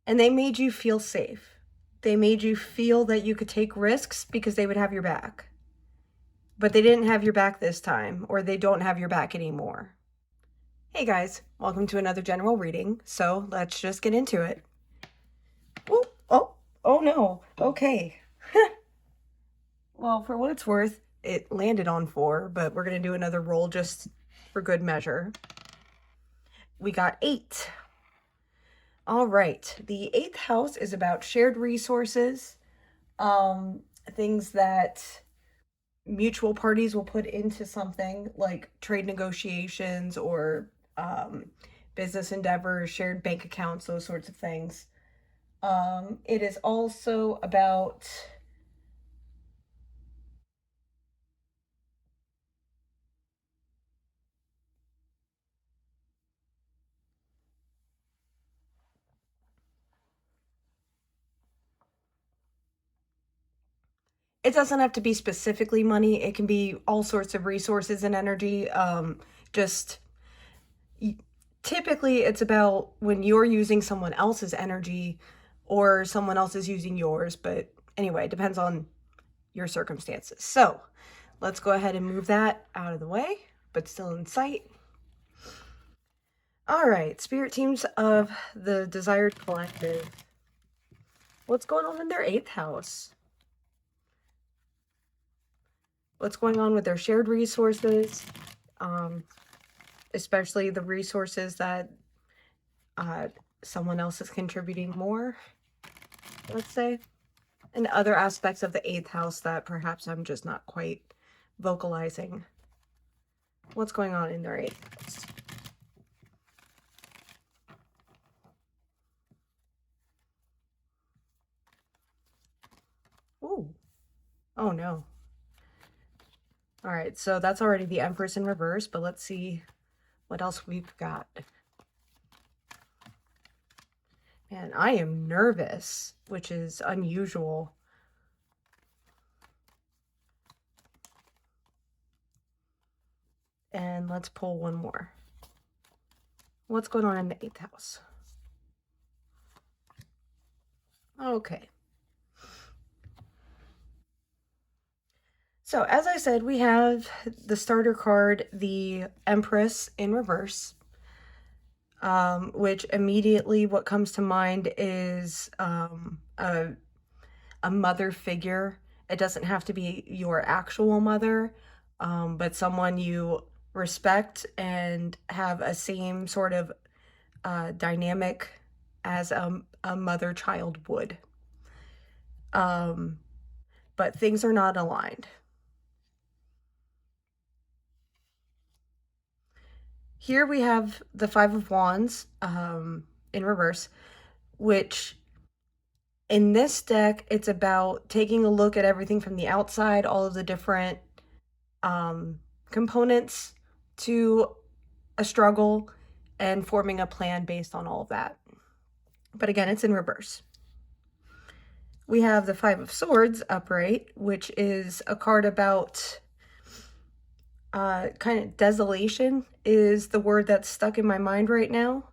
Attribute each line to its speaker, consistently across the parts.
Speaker 1: And they made you feel safe. They made you feel that you could take risks because they would have your back. But they didn't have your back this time, or they don't have your back anymore. Hey guys, welcome to another general reading. So let's just get into it. Oh, oh no. Okay. Well, for what it's worth, it landed on 4, but we're going to do another roll just for good measure. We got 8. All right. The 8th house is about shared resources, um, things that mutual parties will put into something like trade negotiations or um, business endeavors, shared bank accounts, those sorts of things. It is also about it doesn't have to be specifically money. It can be all sorts of resources and energy. Just typically, it's about when you're using someone else's energy or someone else is using yours. But anyway, it depends on your circumstances. So let's go ahead and move that out of the way, but still in sight. All right, spirit teams of the Desired Collective. What's going on in their 8th house? What's going on with their shared resources? Especially the resources that uh, someone else is contributing more, let's say, and other aspects of the 8th house that perhaps I'm just not quite vocalizing. What's going on in their 8th house? Ooh. Oh no. All right, so that's already the Empress in reverse, but let's see what else we've got. Man, I am nervous, which is unusual. And let's pull one more. What's going on in the 8th house? Okay. So, as I said, we have the starter card, the Empress in reverse, which immediately what comes to mind is a mother figure. It doesn't have to be your actual mother, but someone you respect and have a same sort of dynamic as a mother child would. But things are not aligned. Here we have the Five of Wands in reverse, which in this deck, it's about taking a look at everything from the outside, all of the different components to a struggle, and forming a plan based on all of that. But again, it's in reverse. We have the Five of Swords upright, which is a card about kind of desolation is the word that's stuck in my mind right now.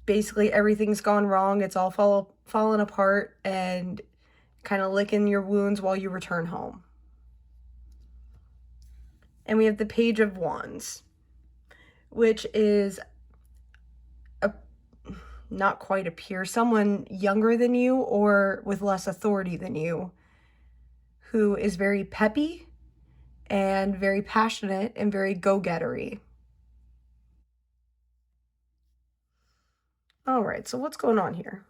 Speaker 1: Basically, everything's gone wrong. It's all fallen apart and kind of licking your wounds while you return home. And we have the Page of Wands, which is not quite a peer, someone younger than you or with less authority than you, who is very peppy and very passionate and very go-gettery. All right, so what's going on here?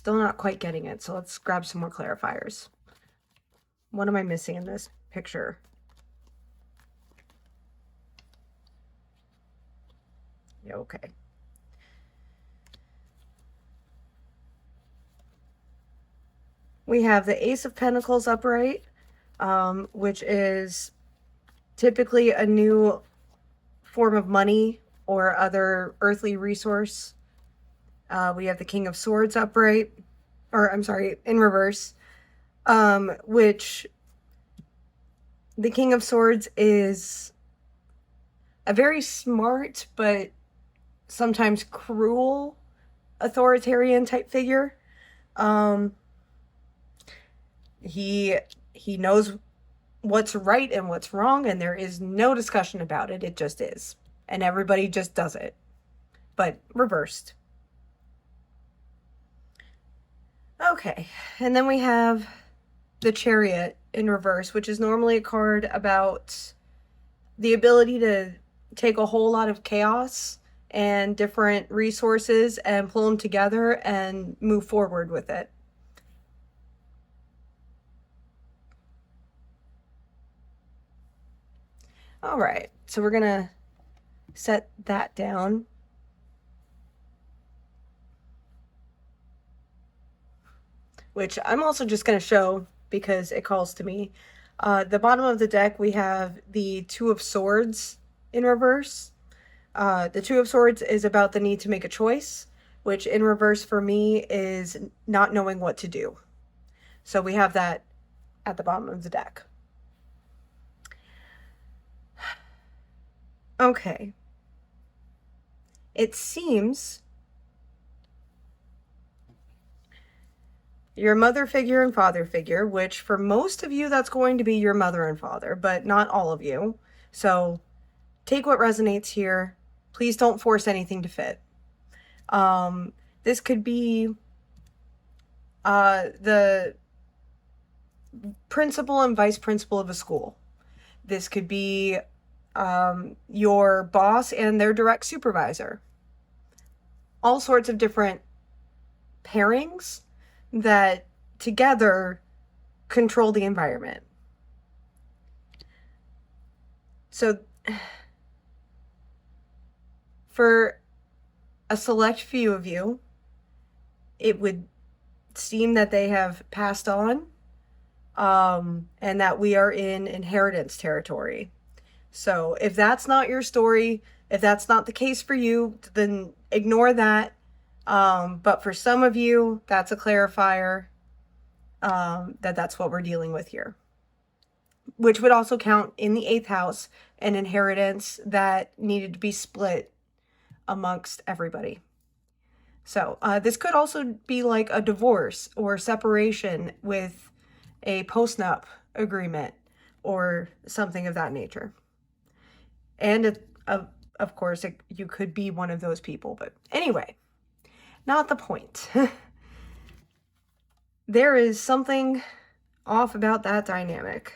Speaker 1: Still not quite getting it, so let's grab some more clarifiers. What am I missing in this picture? Yeah, okay. We have the Ace of Pentacles upright, which is typically a new form of money or other earthly resource. We have the King of Swords upright, or I'm sorry, in reverse, which the King of Swords is a very smart but sometimes cruel authoritarian type figure. Um, he he knows what's right and what's wrong, and there is no discussion about it. It just is, and everybody just does it, but reversed. Okay, and then we have the Chariot in reverse, which is normally a card about the ability to take a whole lot of chaos and different resources and pull them together and move forward with it. All right, so we're gonna set that down. Which I'm also just gonna show because it calls to me. The bottom of the deck, we have the Two of Swords in reverse. The Two of Swords is about the need to make a choice, which in reverse for me is not knowing what to do. So we have that at the bottom of the deck. Okay. It seems your mother figure and father figure, which for most of you, that's going to be your mother and father, but not all of you. So take what resonates here. Please don't force anything to fit. This could be the principal and vice principal of a school. This could be your boss and their direct supervisor. All sorts of different pairings that together control the environment. So for a select few of you, it would seem that they have passed on, and that we are in inheritance territory. So if that's not your story, if that's not the case for you, then ignore that. But for some of you, that's a clarifier, that's what we're dealing with here. Which would also count in the 8th house, an inheritance that needed to be split amongst everybody. So this could also be like a divorce or separation with a post-nup agreement or something of that nature. And of course, you could be one of those people. But anyway, not the point. There is something off about that dynamic.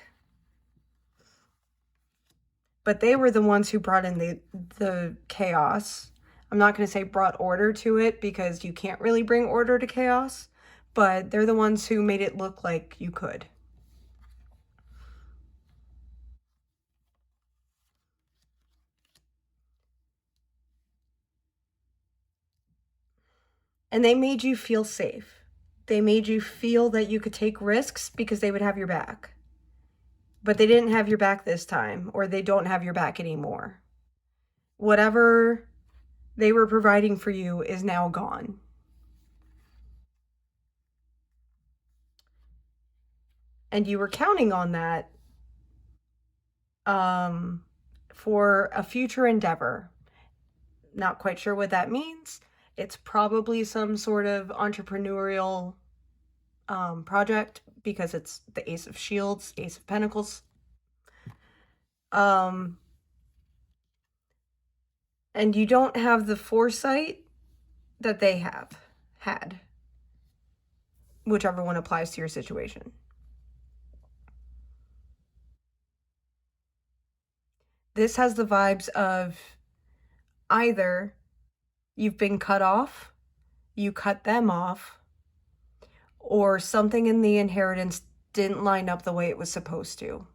Speaker 1: But they were the ones who brought in the chaos. I'm not going to say brought order to it because you can't really bring order to chaos, but they're the ones who made it look like you could. And they made you feel safe. They made you feel that you could take risks because they would have your back. But they didn't have your back this time, or they don't have your back anymore. Whatever they were providing for you is now gone. And you were counting on that for a future endeavor. Not quite sure what that means. It's probably some sort of entrepreneurial project because it's the Ace of Shields, Ace of Pentacles. And you don't have the foresight that they have had, whichever one applies to your situation. This has the vibes of either you've been cut off, you cut them off, or something in the inheritance didn't line up the way it was supposed to.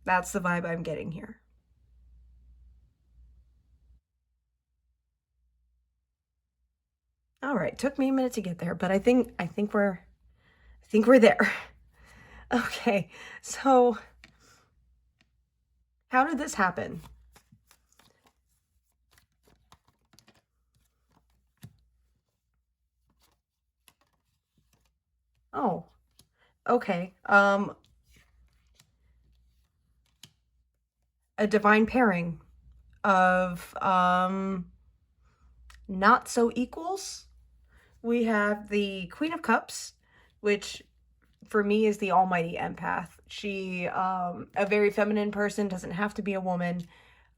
Speaker 1: That's the vibe I'm getting here. All right, took me a minute to get there, but I think we're there. Okay, so How did this happen? Oh, okay. A divine pairing of not so equals. We have the Queen of Cups, which for me is the almighty empath. She a very feminine person, doesn't have to be a woman.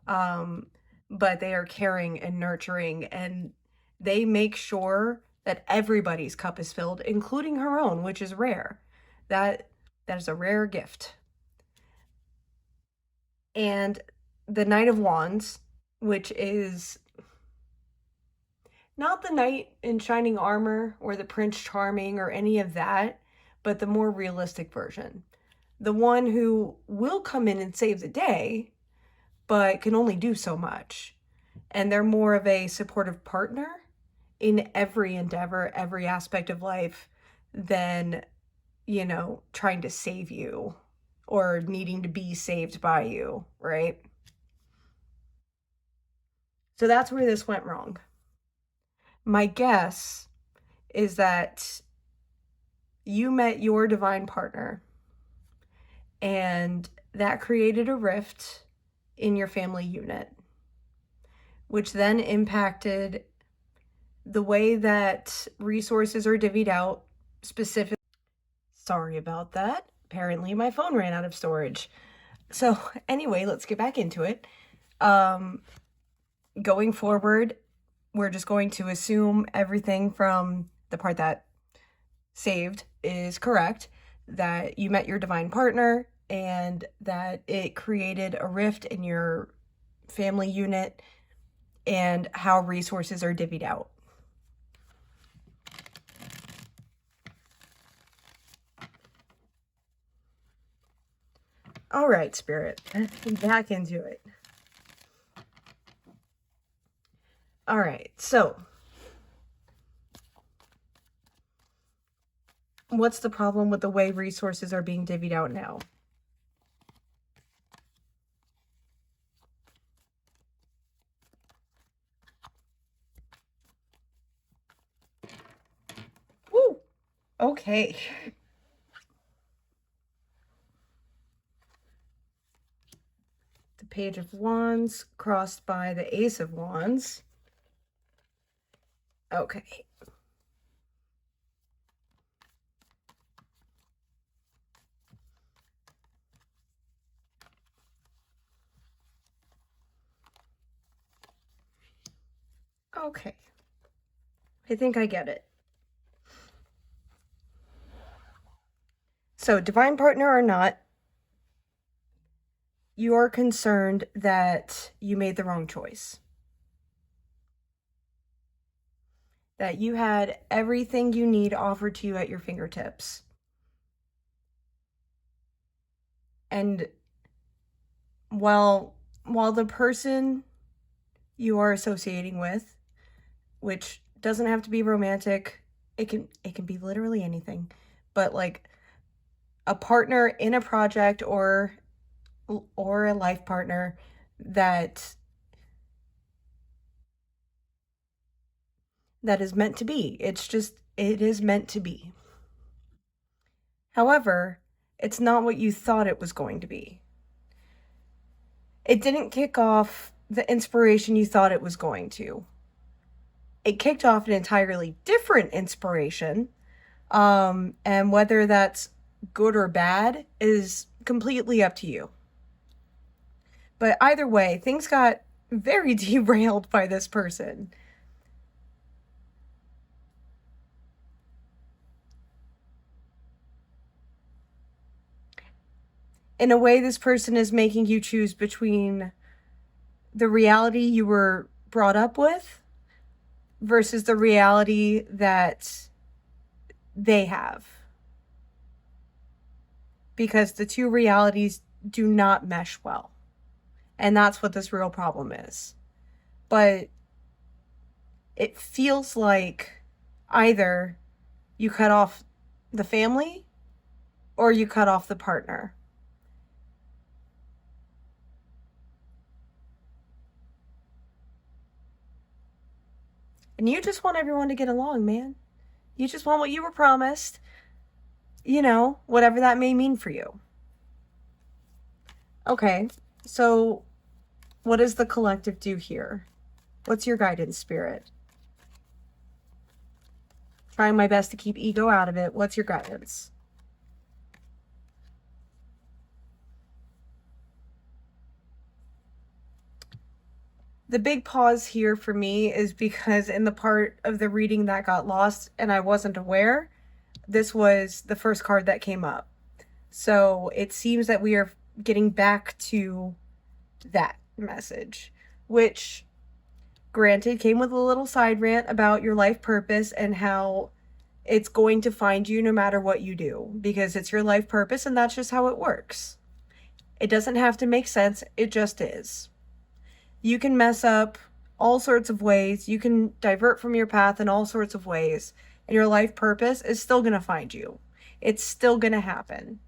Speaker 1: Um but they are caring and nurturing, and they make sure that everybody's cup is filled, including her own, which is rare. That that is a rare gift. And the Knight of Wands, which is not the knight in shining armor or the Prince Charming or any of that, but the more realistic version. The one who will come in and save the day, but can only do so much. And they're more of a supportive partner in every endeavor, every aspect of life than, trying to save you or needing to be saved by you, right? So that's where this went wrong. My guess is that you met your divine partner and that created a rift in your family unit, which then impacted the way that resources are divvied out specifically. Sorry about that. Apparently, my phone ran out of storage. So, anyway, let's get back into it. Um, Going forward, we're just going to assume everything from the part that saved is correct, that you met your divine partner and that it created a rift in your family unit and how resources are divvied out. All right, Spirit, back into it. All right, so what's the problem with the way resources are being divvied out now? Woo! Okay. The Page of Wands crossed by the Ace of Wands. Okay. Okay. I think I get it. So, divine partner or not, you are concerned that you made the wrong choice. That you had everything you need offered to you at your fingertips. And while the person you are associating with, which doesn't have to be romantic, it can be literally anything, but like a partner in a project or a life partner that is meant to be. It is meant to be. However, it's not what you thought it was going to be. It didn't kick off the inspiration you thought it was going to. It kicked off an entirely different inspiration. And whether that's good or bad is completely up to you. But either way, things got very derailed by this person. In a way, this person is making you choose between the reality you were brought up with versus the reality that they have. Because the two realities do not mesh well. And that's what this real problem is. But it feels like either you cut off the family or you cut off the partner. And you just want everyone to get along, man. You just want what you were promised, you know, whatever that may mean for you. Okay, so what does the collective do here? What's your guidance, Spirit? Trying my best to keep ego out of it. What's your guidance? The big pause here for me is because in the part of the reading that got lost and I wasn't aware, this was the first card that came up. So it seems that we are getting back to that message, which granted came with a little side rant about your life purpose and how it's going to find you no matter what you do, because it's your life purpose and that's just how it works. It doesn't have to make sense, it just is. You can mess up all sorts of ways, you can divert from your path in all sorts of ways, and your life purpose is still going to find you. It's still going to happen.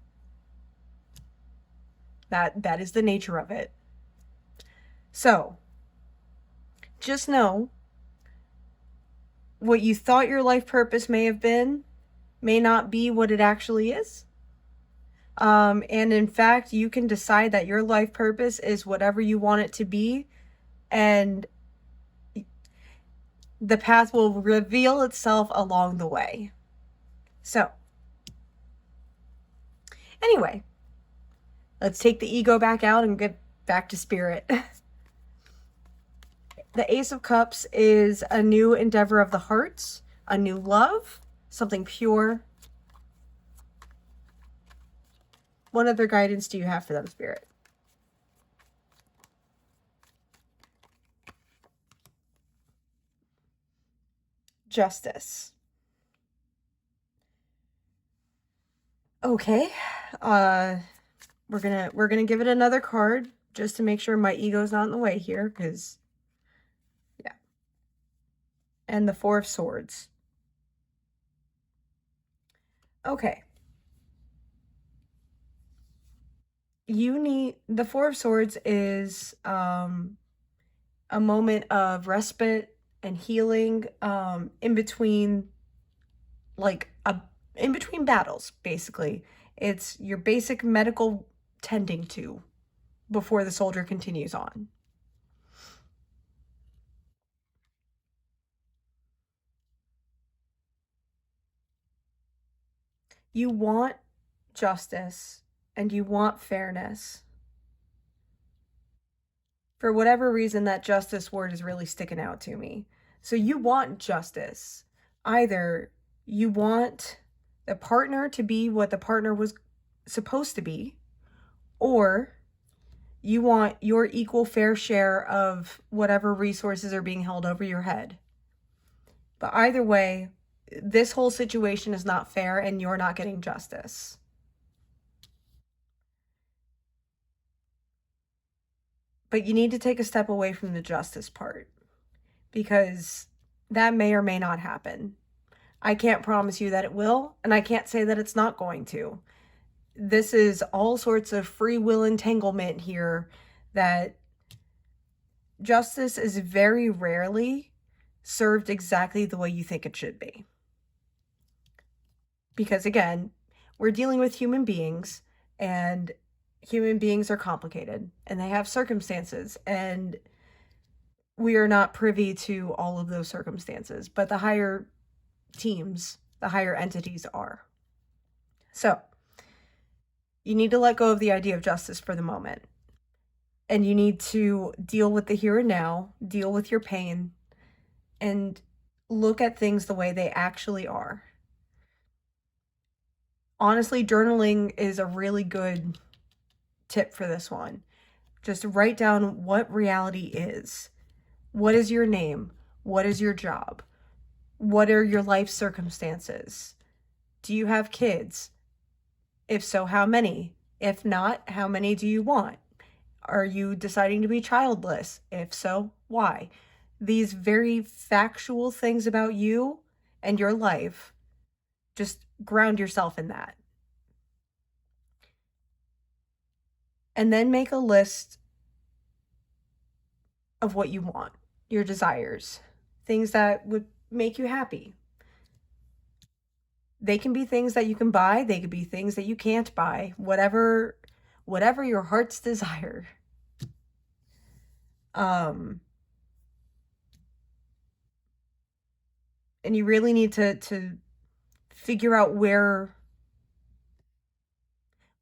Speaker 1: That is the nature of it. So, just know what you thought your life purpose may have been may not be what it actually is. And in fact, you can decide that your life purpose is whatever you want it to be, and the path will reveal itself along the way. So, anyway, let's take the ego back out and get back to spirit. The Ace of Cups is a new endeavor of the heart, a new love, something pure. What other guidance do you have for them, Spirit? Justice. Okay. We're gonna give it another card just to make sure my ego's not in the way here, because yeah. And the Four of Swords. Okay. You need the Four of Swords is a moment of respite and healing in between, like in between battles, basically. It's your basic medical tending to before the soldier continues on. You want justice and you want fairness. For whatever reason, that justice word is really sticking out to me. So you want justice. Either you want the partner to be what the partner was supposed to be, or you want your equal fair share of whatever resources are being held over your head. But either way, this whole situation is not fair and you're not getting justice. But you need to take a step away from the justice part, because that may or may not happen. I can't promise you that it will, and I can't say that it's not going to. This is all sorts of free will entanglement here, that justice is very rarely served exactly the way you think it should be. Because again, we're dealing with human beings, and human beings are complicated and they have circumstances, and we are not privy to all of those circumstances, but the higher teams, the higher entities are. So you need to let go of the idea of justice for the moment, and you need to deal with the here and now, deal with your pain, and look at things the way they actually are. Honestly, journaling is a really good tip for this one. Just write down what reality is. What is your name? What is your job? What are your life circumstances? Do you have kids? If so, how many? If not, how many do you want? Are you deciding to be childless? If so, why? These very factual things about you and your life, just ground yourself in that. And then make a list of what you want, your desires. things that would make you happy. They can be things that you can buy, they could be things that you can't buy. Whatever your heart's desire. Um and you really need to figure out where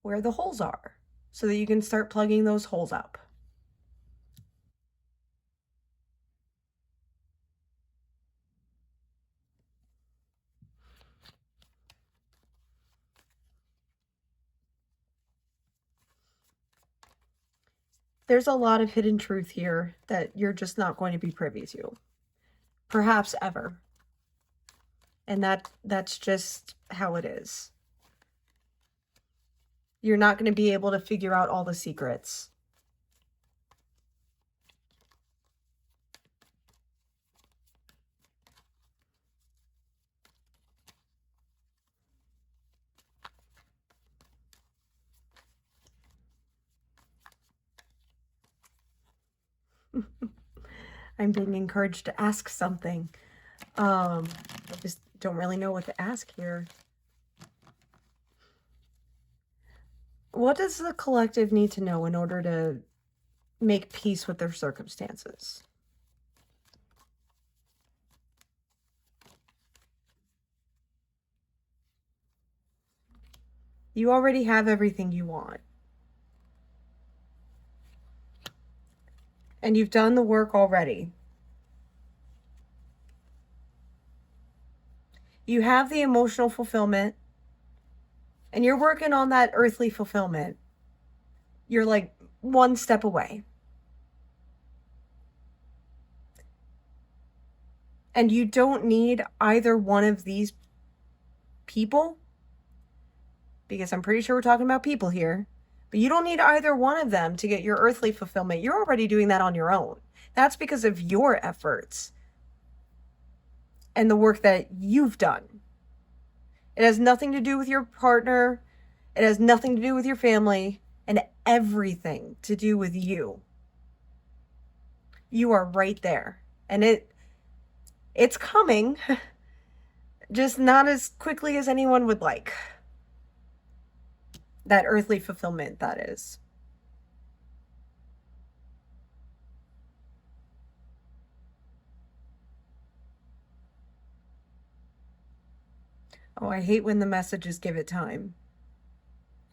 Speaker 1: the holes are so that you can start plugging those holes up. There's a lot of hidden truth here that you're just not going to be privy to. Perhaps ever. And that's just how it is. You're not going to be able to figure out all the secrets. I'm being encouraged to ask something. I just don't really know what to ask here. What does the collective need to know in order to make peace with their circumstances? You already have everything you want. And you've done the work already. You have the emotional fulfillment, and you're working on that earthly fulfillment. You're like one step away. And you don't need either one of these people, because I'm pretty sure we're talking about people here, but you don't need either one of them to get your earthly fulfillment. You're already doing that on your own. That's because of your efforts and the work that you've done. It has nothing to do with your partner. It has nothing to do with your family, and everything to do with you. You are right there. And it's coming, just not as quickly as anyone would like. That earthly fulfillment, that is. Oh, I hate when the messages give it time.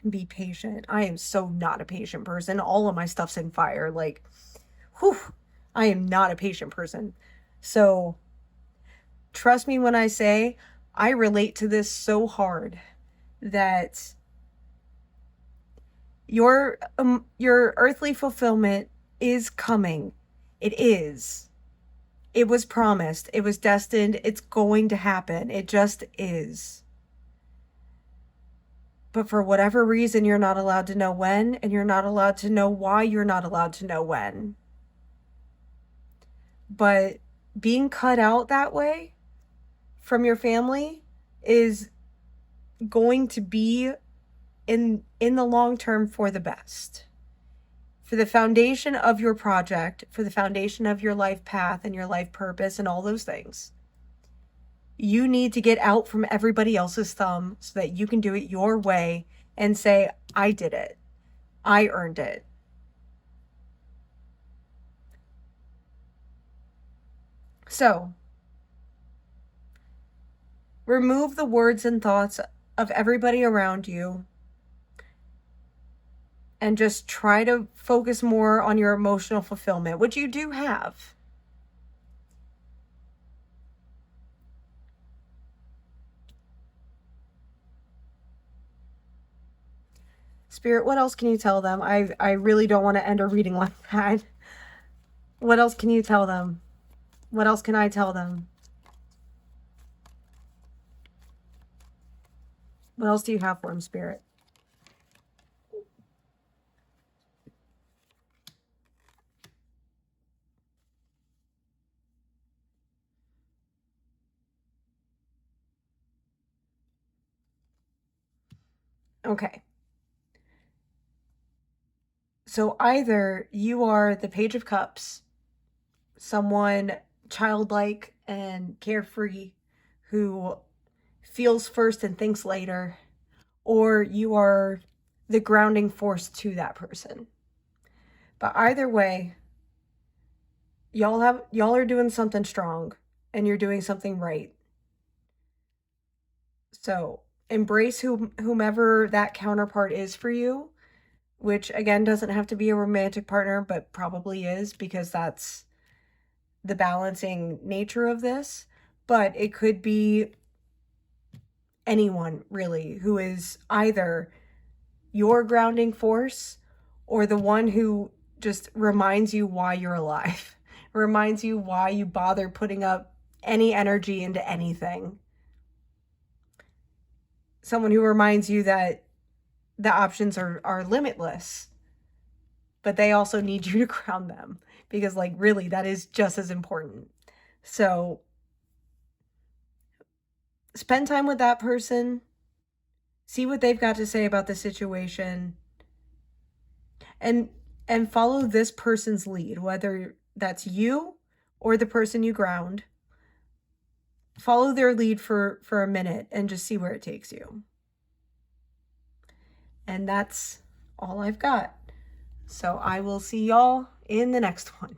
Speaker 1: And be patient. I am so not a patient person. All of my stuff's in fire. Like, whew, I am not a patient person. So, trust me when I say I relate to this so hard that your earthly fulfillment is coming. It is. It was promised. It was destined. It's going to happen. It just is. But for whatever reason, you're not allowed to know when, and you're not allowed to know why you're not allowed to know when. But being cut out that way from your family is going to be in the long term for the best. For the foundation of your project, for the foundation of your life path and your life purpose and all those things. You need to get out from everybody else's thumb so that you can do it your way and say, I did it. I earned it. So, remove the words and thoughts of everybody around you and just try to focus more on your emotional fulfillment, which you do have. Spirit, what else can you tell them? I really don't want to end a reading like that. What else can you tell them? What else can I tell them? What else do you have for them, Spirit? Okay. So either you are the Page of Cups, someone childlike and carefree, who feels first and thinks later, or you are the grounding force to that person. But either way, y'all are doing something strong and you're doing something right. So embrace whomever that counterpart is for you, which again doesn't have to be a romantic partner, but probably is, because that's the balancing nature of this. But it could be anyone really who is either your grounding force or the one who just reminds you why you're alive, reminds you why you bother putting up any energy into anything. Someone who reminds you that the options are limitless, but they also need you to ground them, because like really that is just as important. So spend time with that person, see what they've got to say about the situation, and follow this person's lead, whether that's you or the person you ground. Follow their lead for a minute and just see where it takes you. And that's all I've got. So I will see y'all in the next one.